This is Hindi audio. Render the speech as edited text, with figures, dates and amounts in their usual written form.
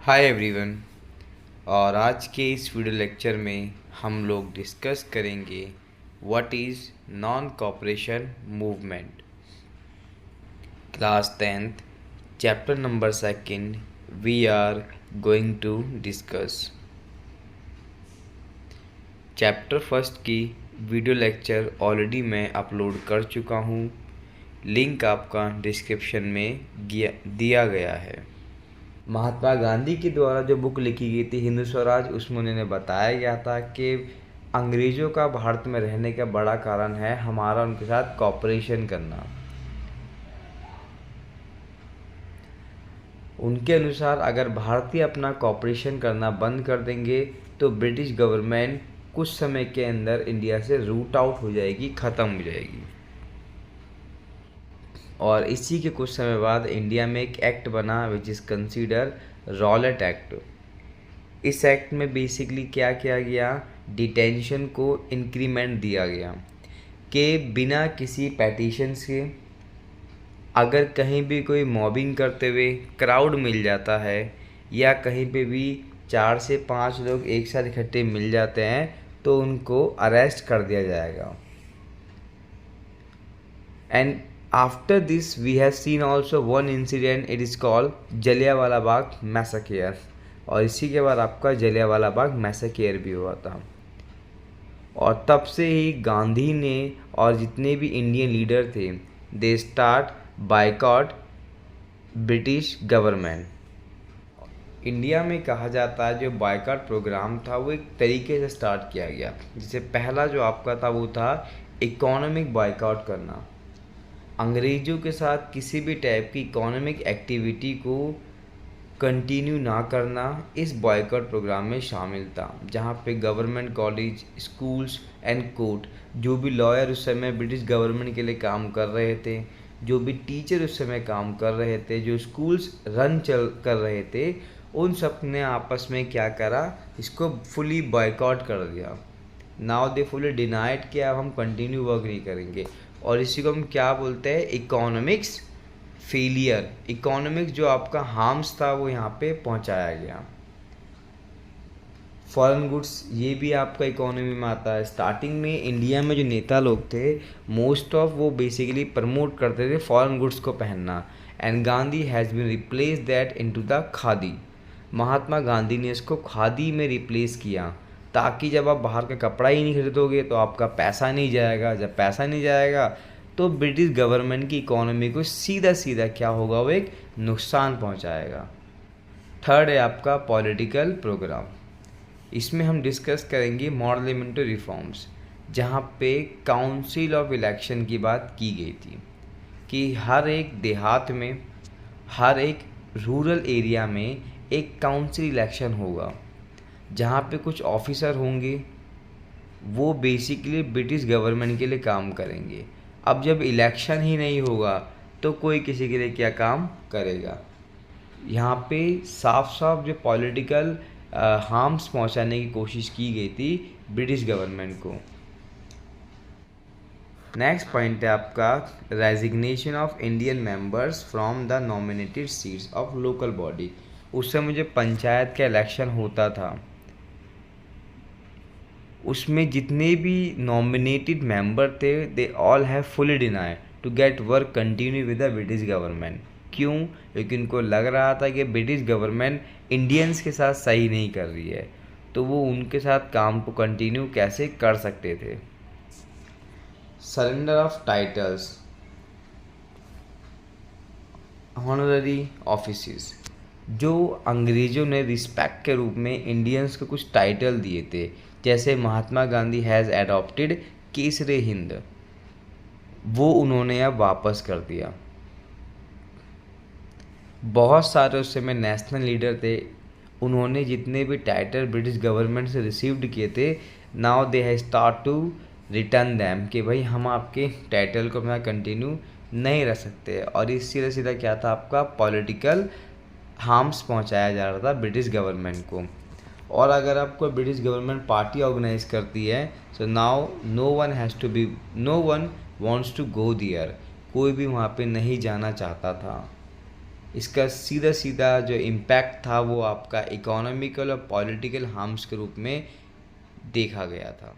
Hi everyone. और आज के इस वीडियो लेक्चर में हम लोग डिस्कस करेंगे what is non cooperation movement. Class 10th chapter number 2 we are going to discuss. Chapter first की वीडियो लेक्चर ऑलरेडी मैं अपलोड कर चुका हूँ। लिंक आपका डिस्क्रिप्शन में दिया गया है। महात्मा गांधी के द्वारा जो बुक लिखी गई थी हिंदू स्वराज, उसमें उन्होंने बताया गया था कि अंग्रेज़ों का भारत में रहने का बड़ा कारण है हमारा उनके साथ कॉपरेशन करना। उनके अनुसार अगर भारतीय अपना कॉपरेशन करना बंद कर देंगे तो ब्रिटिश गवर्नमेंट कुछ समय के अंदर इंडिया से रूट आउट हो जाएगी, ख़त्म हो जाएगी। और इसी के कुछ समय बाद इंडिया में एक एक्ट बना which is consider Rowlatt act. इस एक्ट में बेसिकली क्या किया गया, डिटेंशन को इंक्रीमेंट दिया गया कि बिना किसी पैटिशंस के अगर कहीं भी कोई मॉबिंग करते हुए क्राउड मिल जाता है या कहीं पे भी 4 से 5 लोग एक साथ इकट्ठे मिल जाते हैं तो उनको अरेस्ट कर दिया जाएगा। And after this we have seen also one incident, it is called Jallianwala Bagh massacre. और इसी के बाद आपका जलियांवाला बाग मैसेकेयर भी हुआ था। और तब से ही गांधी ने और जितने भी इंडियन लीडर थे they start boycott British government. India में कहा जाता है जो बायकॉट प्रोग्राम था वो एक तरीके से स्टार्ट किया गया। जिससे पहला जो आपका था वो था इकोनॉमिक बायकॉट करना। अंग्रेज़ों के साथ किसी भी टाइप की इकोनॉमिक एक्टिविटी को कंटिन्यू ना करना इस बॉयकॉट प्रोग्राम में शामिल था, जहाँ पे government college, schools and court, जो भी लॉयर उस समय ब्रिटिश गवर्नमेंट के लिए काम कर रहे थे, जो भी टीचर उस समय काम कर रहे थे, जो स्कूल्स कर रहे थे, उन सब ने आपस में क्या करा, इसको फुली बॉयकॉट कर दिया। नाउ दे फुली डिनाइड कि अब हम कंटिन्यू वर्क नहीं करेंगे। और इसी को हम क्या बोलते हैं, इकोनॉमिक्स फेलियर। इकोनॉमिक्स जो आपका हार्म्स था वो यहाँ पे पहुँचाया गया। फॉरेन गुड्स ये भी आपका इकोनॉमी में आता है। स्टार्टिंग में इंडिया में जो नेता लोग थे मोस्ट ऑफ वो बेसिकली प्रमोट करते थे फॉरेन गुड्स को पहनना। And Gandhi has been replace that into the khadi. Mahatma Gandhi ने इसको खादी में रिप्लेस किया ताकि जब आप बाहर का कपड़ा ही नहीं खरीदोगे तो आपका पैसा नहीं जाएगा। जब पैसा नहीं जाएगा तो ब्रिटिश गवर्नमेंट की इकोनॉमी को सीधा सीधा क्या होगा, वो एक नुकसान पहुंचाएगा। थर्ड है आपका पॉलिटिकल प्रोग्राम। इसमें हम डिस्कस करेंगे पार्लियामेंट्री रिफॉर्म्स, जहां पे काउंसिल ऑफ इलेक्शन की बात की गई थी कि हर एक देहात में, हर एक रूरल एरिया में एक काउंसिल इलेक्शन होगा जहाँ पे कुछ ऑफिसर होंगे, वो बेसिकली ब्रिटिश गवर्नमेंट के लिए काम करेंगे। अब जब इलेक्शन ही नहीं होगा तो कोई किसी के लिए क्या काम करेगा। यहाँ पे साफ साफ जो पॉलिटिकल हार्म्स पहुँचाने की कोशिश की गई थी ब्रिटिश गवर्नमेंट को। नेक्स्ट पॉइंट है आपका resignation of Indian members from the nominated seats of local body. उस समय जो पंचायत का इलेक्शन होता था उसमें जितने भी नॉमिनेटेड मेंबर थे they all have fully denied to get work continue with the British government. क्यों? क्योंकि उनको लग रहा था कि ब्रिटिश गवर्नमेंट इंडियंस के साथ सही नहीं कर रही है, तो वो उनके साथ काम को कंटिन्यू कैसे कर सकते थे। Surrender of titles, honorary offices, जो अंग्रेज़ों ने रिस्पेक्ट के रूप में इंडियंस को कुछ टाइटल दिए थे, जैसे महात्मा गांधी हैज़ एडॉप्टेड केसरे हिंद, वो उन्होंने अब वापस कर दिया। बहुत सारे उस समय नेशनल लीडर थे, उन्होंने जितने भी टाइटल ब्रिटिश गवर्नमेंट से रिसीव्ड किए थे now they have start to return them कि भाई हम आपके टाइटल को मैं कंटिन्यू नहीं रख सकते। और इस सीधा सीधा क्या था, आपका पॉलिटिकल हार्म्स पहुंचाया जा रहा था ब्रिटिश गवर्नमेंट को। और अगर आपको ब्रिटिश गवर्नमेंट पार्टी ऑर्गेनाइज करती है so now no one wants to go there, कोई भी वहाँ पे नहीं जाना चाहता था। इसका सीधा सीधा जो इम्पैक्ट था वो आपका इकोनॉमिकल और पॉलिटिकल हार्म्स के रूप में देखा गया था।